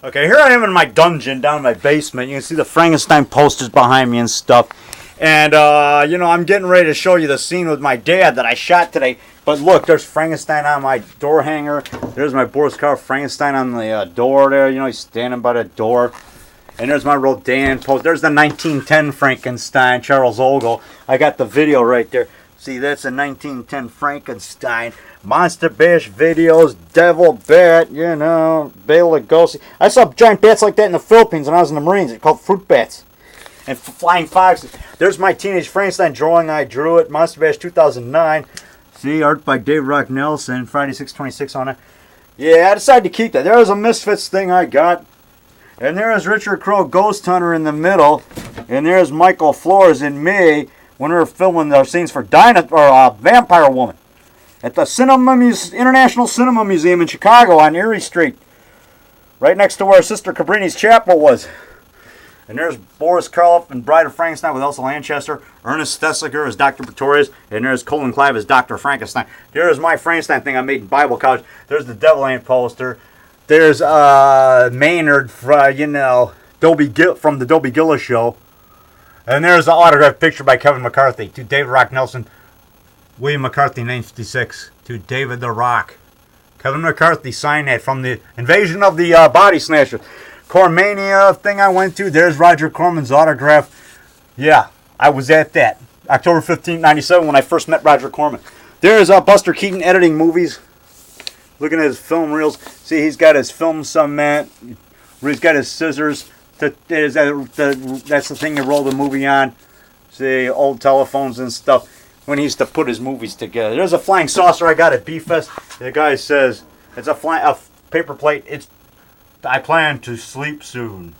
Okay, here I am in my dungeon down in my basement. You can see the Frankenstein posters behind me and stuff. And, I'm getting ready to show you the scene with my dad that I shot today. But look, there's Frankenstein on my door hanger. There's my Boris Karloff Frankenstein on the door there. He's standing by the door. And there's my Rodin poster. There's the 1910 Frankenstein, Charles Ogle. I got the video right there. See, that's a 1910 Frankenstein. Monster Bash videos, Devil Bat, Bela Lugosi. I saw giant bats like that in the Philippines when I was in the Marines. They're called fruit bats. And flying foxes. There's my Teenage Frankenstein drawing. I drew it. Monster Bash 2009. See, art by Dave Rock Nelson. Friday 626 on it. Yeah, I decided to keep that. There's a Misfits thing I got. And there's Richard Crowe Ghost Hunter in the middle. And there's Michael Flores and me when we were filming our scenes for Vampire Woman at the International Cinema Museum in Chicago on Erie Street, right next to where Sister Cabrini's chapel was. And there's Boris Karloff and Bride of Frankenstein with Elsa Lanchester, Ernest Thesiger as Dr. Pretorius, and there's Colin Clive as Dr. Frankenstein. There's my Frankenstein thing I made in Bible college. There's the Devil Ant poster. There's Maynard, from the Dobie Gillis show. And there's the autographed picture by Kevin McCarthy to David Rock Nelson. William McCarthy, 1956, to David the Rock. Kevin McCarthy signed that from the Invasion of the Body Snatchers. Cormania thing I went to. There's Roger Corman's autograph. Yeah, I was at that. October 15, 1997 when I first met Roger Corman. There's Buster Keaton editing movies. Looking at his film reels. See, he's got his film cement. He's got his scissors. That's the thing you roll the movie on. See, old telephones and stuff. When he used to put his movies together. There's a flying saucer I got at B-Fest. The guy says, it's a paper plate. I plan to sleep soon.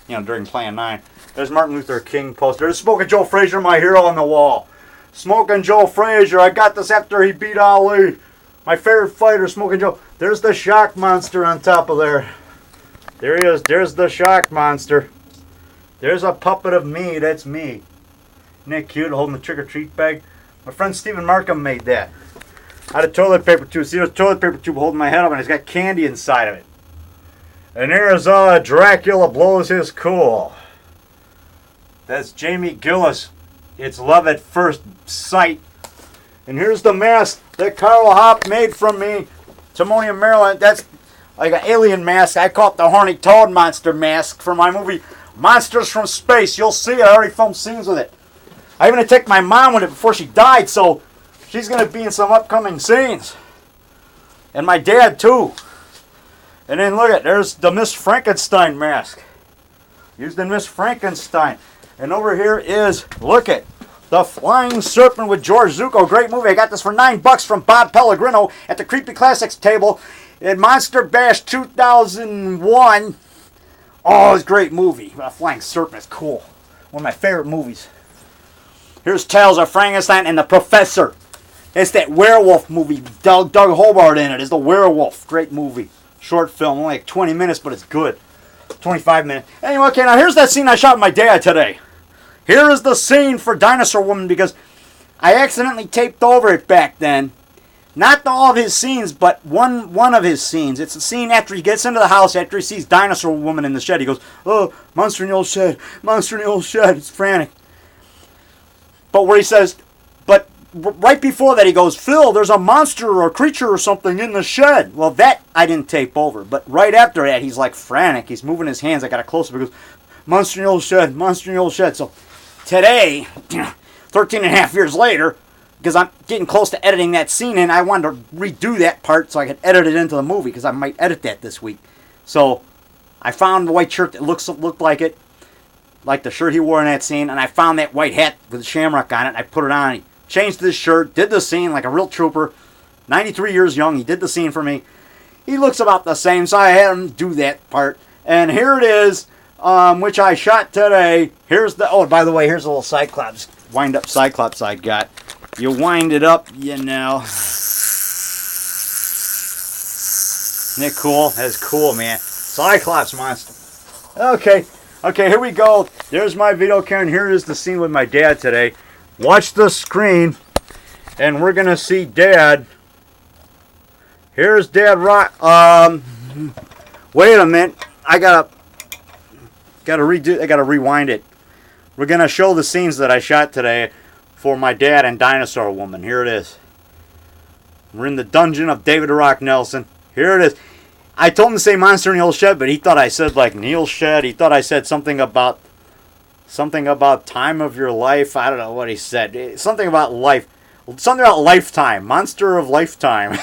During Plan 9. There's Martin Luther King poster. There's Smoking Joe Frazier, my hero on the wall. Smoking Joe Frazier. I got this after he beat Ali. My favorite fighter, Smoking Joe. There's the shock monster on top of there. There he is. There's the shock monster. There's a puppet of me. That's me. Isn't that cute, holding the trick-or-treat bag? My friend Stephen Markham made that. Out of toilet paper tube. See, there's a toilet paper tube holding my head up, and it's got candy inside of it. And there's Dracula blows his cool. That's Jamie Gillis. It's love at first sight. And here's the mask that Carl Hopp made from me. Timonium, Maryland. That's like an alien mask. I call it the Horny Toad Monster mask for my movie Monsters from Space. You'll see. I already filmed scenes with it. I even attacked my mom with it before she died, so she's going to be in some upcoming scenes. And my dad, too. And then look there's the Miss Frankenstein mask. Used in Miss Frankenstein. And over here is, The Flying Serpent with George Zucco. Great movie. I got this for $9 from Bob Pellegrino at the Creepy Classics table at Monster Bash 2001. Oh, it's a great movie. The Flying Serpent is cool. One of my favorite movies. Here's Tales of Frankenstein and the Professor. It's that werewolf movie. Doug Hobart in it is the werewolf. Great movie. Short film. Only like 20 minutes, but it's good. 25 minutes. Anyway, okay, now here's that scene I shot with my dad today. Here is the scene for Dinosaur Woman because I accidentally taped over it back then. Not all of his scenes, but one of his scenes. It's a scene after he gets into the house, after he sees Dinosaur Woman in the shed. He goes, oh, monster in the old shed. Monster in the old shed. It's frantic. But where he says, but right before that he goes, Phil, there's a monster or a creature or something in the shed. Well, that I didn't tape over. But right after that, he's like frantic. He's moving his hands. I got a close-up. He goes, monster in the old shed. Monster in the old shed. So today, 13 and a half years later, because I'm getting close to editing that scene in, I wanted to redo that part so I could edit it into the movie because I might edit that this week. So I found the white shirt that looked like it. Like the shirt he wore in that scene, and I found that white hat with the shamrock on it, and I put it on. He changed this shirt, did the scene like a real trooper. 93 years young, he did the scene for me. He looks about the same, so I had him do that part. And here it is, which I shot today. Here's the, oh, by the way, here's a little Cyclops, wind-up Cyclops I got. You wind it up, Isn't it cool? That's cool, man. Cyclops monster. Okay, here we go. There's my video camera, and here is the scene with my dad today. Watch the screen, and we're going to see Dad. Here's Dad Wait a minute. I gotta redo. I gotta rewind it. We're gonna show the scenes that I shot today for my dad and Dinosaur Woman. Here it is. We're in the dungeon of David the Rock Nelson. Here it is. I told him to say Monster in the Old Shed, but he thought I said like Neil Shed. He thought I said something about time of your life. I don't know what he said. Something about life. Something about lifetime. Monster of lifetime.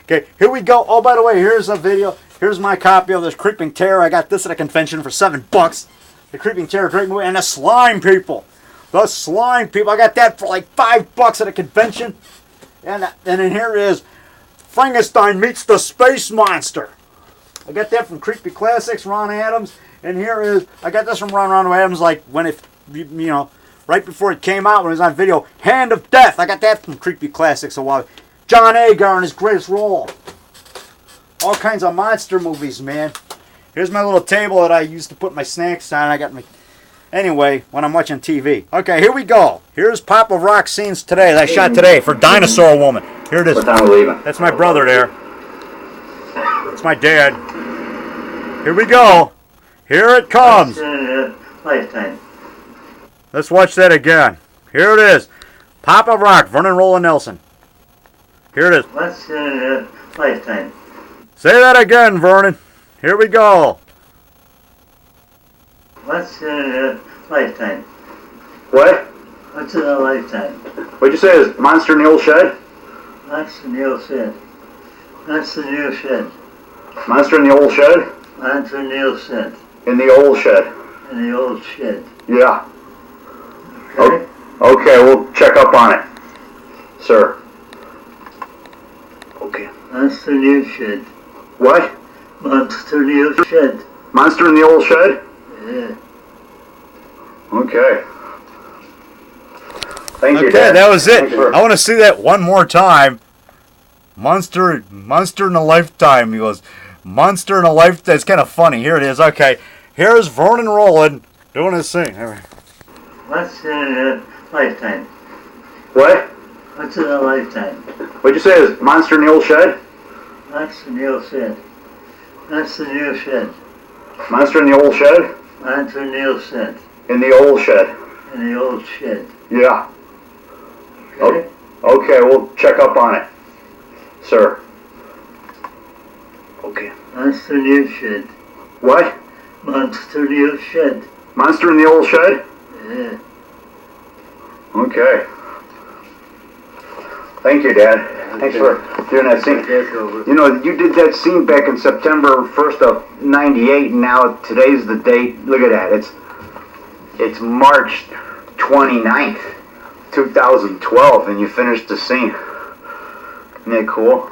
Okay, here we go. Oh, by the way, here's a video. Here's my copy of this Creeping Terror. I got this at a convention for $7. The Creeping Terror, great movie. And the Slime People. The Slime People. I got that for like $5 at a convention. And then here is Frankenstein meets the Space Monster. I got that from Creepy Classics, Ron Adams. And here is, I got this from Ron Adams, like when it, you know, right before it came out, when it was on video. Hand of Death. I got that from Creepy Classics a while. John Agar in his greatest role. All kinds of monster movies, man. Here's my little table that I used to put my snacks on. I got my... Anyway, when I'm watching TV. Okay, here we go. Here's Pop of Rock scenes today that I shot today for Dinosaur Woman. Here it is. What time are we leaving? That's my brother there. That's my dad. Here we go. Here it comes. Lifetime. Let's watch that again. Here it is. Pop of Rock, Vernon Roland Nelson. Here it is. What's lifetime? Say that again, Vernon. Here we go. What's lifetime? What? What's in a lifetime? What'd you say? Is Monster in the Old Shed? That's the new shed. That's the new shed. Monster in the Old Shed? That's the new shed. In the Old Shed. In the old shed. Yeah. Okay? Okay, we'll check up on it, sir. Okay. That's the new shed. What? Monster new shed. Monster in the Old Shed? Yeah. Okay. Thank you, Okay, Dad. that was it. Thanks for- I want to see that one more time. Monster in a lifetime. He goes, Monster in a lifetime. It's kind of funny. Here it is. Okay, here's Vernon Roland doing his thing. What's lifetime? What? What's in a lifetime? What'd you say? Is Monster in the Old Shed? That's the new shed. That's the new shed. Monster in the Old Shed? That's the new shed. In the Old Shed. In the old shed. Yeah. Okay? Okay, we'll check up on it, sir. Okay. That's the new shed. What? Monster new shed. Monster in the Old Shed? Yeah. Okay. Thank you, Dad. Thanks for doing that scene. Take over. You know, you did that scene back in September 1st of '98, and now today's the date. Look at that. It's March 29th, 2012, and you finished the scene. Isn't that cool?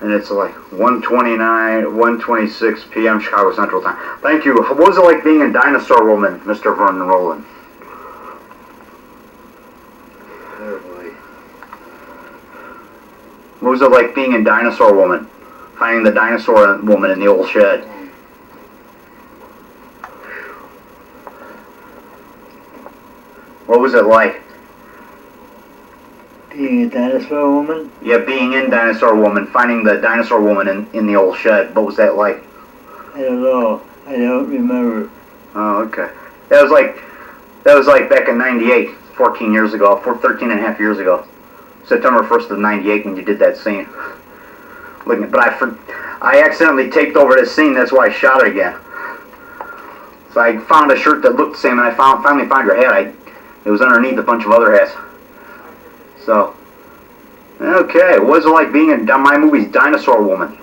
And it's like 1:26 p.m. Chicago Central Time. Thank you. What was it like being in Dinosaur Woman, Mr. Vernon Roland? Oh boy. What was it like being in Dinosaur Woman? Finding the Dinosaur Woman in the old shed? What was it like? Being a dinosaur woman? Yeah, being in Dinosaur Woman, finding the Dinosaur Woman in the old shed. What was that like? I don't know. I don't remember. Oh, okay. That was like back in '98, 14 years ago, 13 and a half years ago. September 1st of '98 when you did that scene. But I accidentally taped over this scene, that's why I shot it again. So I found a shirt that looked the same, and I finally found your hat. It was underneath a bunch of other hats. So, okay, what was it like being in my movie's Dinosaur Woman?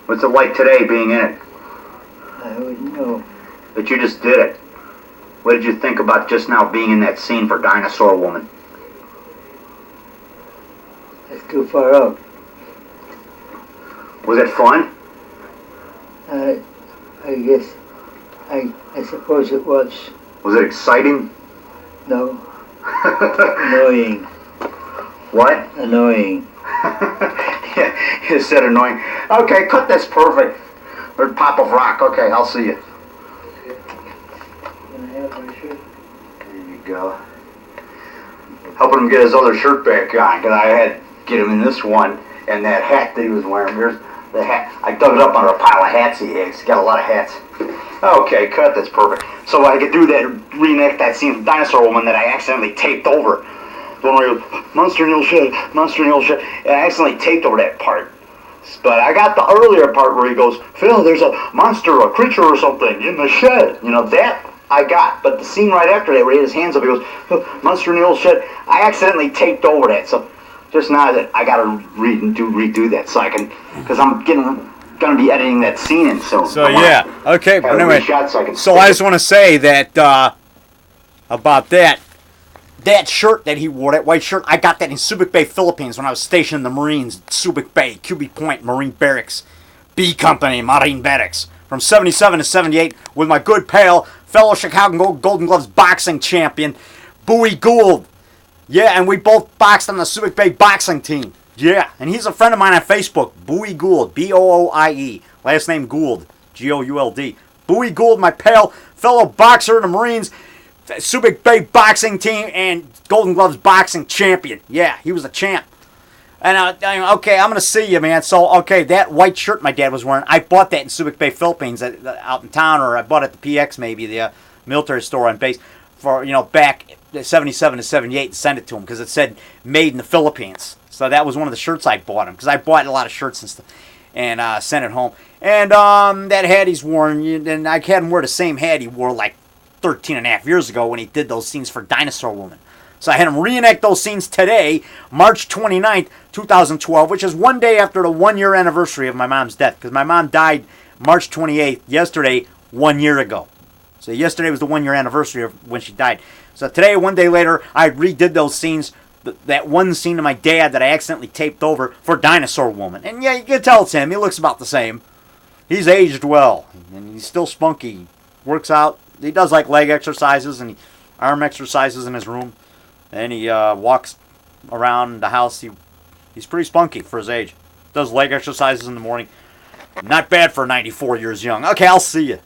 What's it like today being in it? I wouldn't know. But you just did it. What did you think about just now being in that scene for Dinosaur Woman? That's too far out. Was it fun? I guess. I suppose it was. Was it exciting? No. Annoying. What? Annoying. Yeah, you said annoying. Okay, cut this perfect. Or Pop of Rock. Okay, I'll see you. Can I have my shirt? There you go. Helping him get his other shirt back on, because I had to get him in this one and that hat that he was wearing. Here's the hat. I dug it up under a pile of hats he has. He's got a lot of hats. Okay, cut. That's perfect. So I could do that, reenact that scene from Dinosaur Woman that I accidentally taped over. The one where he goes, monster in the old shed, monster in the old shed. And I accidentally taped over that part. But I got the earlier part where he goes, Phil, there's a monster, a creature or something in the shed. You know, that I got. But the scene right after that where he had his hands up, he goes, monster in the old shed. I accidentally taped over that. So just now that I got to redo that so I can, because I'm going to be editing that scene in soon. So, yeah. Okay, but anyway. So I just want to say that, about that shirt that he wore, that white shirt, I got that in Subic Bay, Philippines when I was stationed in the Marines, Subic Bay, QB Point, Marine Barracks, B Company, Marine Barracks, from 77 to 78 with my good pal, fellow Chicago Golden Gloves boxing champion, Bowie Gould. Yeah, and we both boxed on the Subic Bay boxing team. Yeah, and he's a friend of mine on Facebook, Bowie Gould, B-O-O-I-E, last name Gould, G-O-U-L-D. Bowie Gould, my pal, fellow boxer in the Marines, Subic Bay boxing team, and Golden Gloves boxing champion. Yeah, he was a champ. And, okay, I'm going to see you, man. So, okay, that white shirt my dad was wearing, I bought that in Subic Bay, Philippines, out in town, or I bought it at the PX maybe, the military store on base, for, back 77 to 78, and sent it to him, because it said, made in the Philippines. So that was one of the shirts I bought him, because I bought a lot of shirts and stuff, and sent it home. And that hat he's worn, and I had him wear the same hat he wore like 13 and a half years ago when he did those scenes for Dinosaur Woman. So I had him reenact those scenes today, March 29th, 2012, which is one day after the 1 year anniversary of my mom's death, because my mom died March 28th, yesterday, 1 year ago. So yesterday was the 1 year anniversary of when she died. So today, one day later, I redid those scenes, that one scene of my dad that I accidentally taped over for Dinosaur Woman. And yeah, you can tell it's him. He looks about the same. He's aged well, and he's still spunky. He works out. He does like leg exercises and arm exercises in his room. And he walks around the house. He's pretty spunky for his age. Does leg exercises in the morning. Not bad for 94 years young. Okay, I'll see you.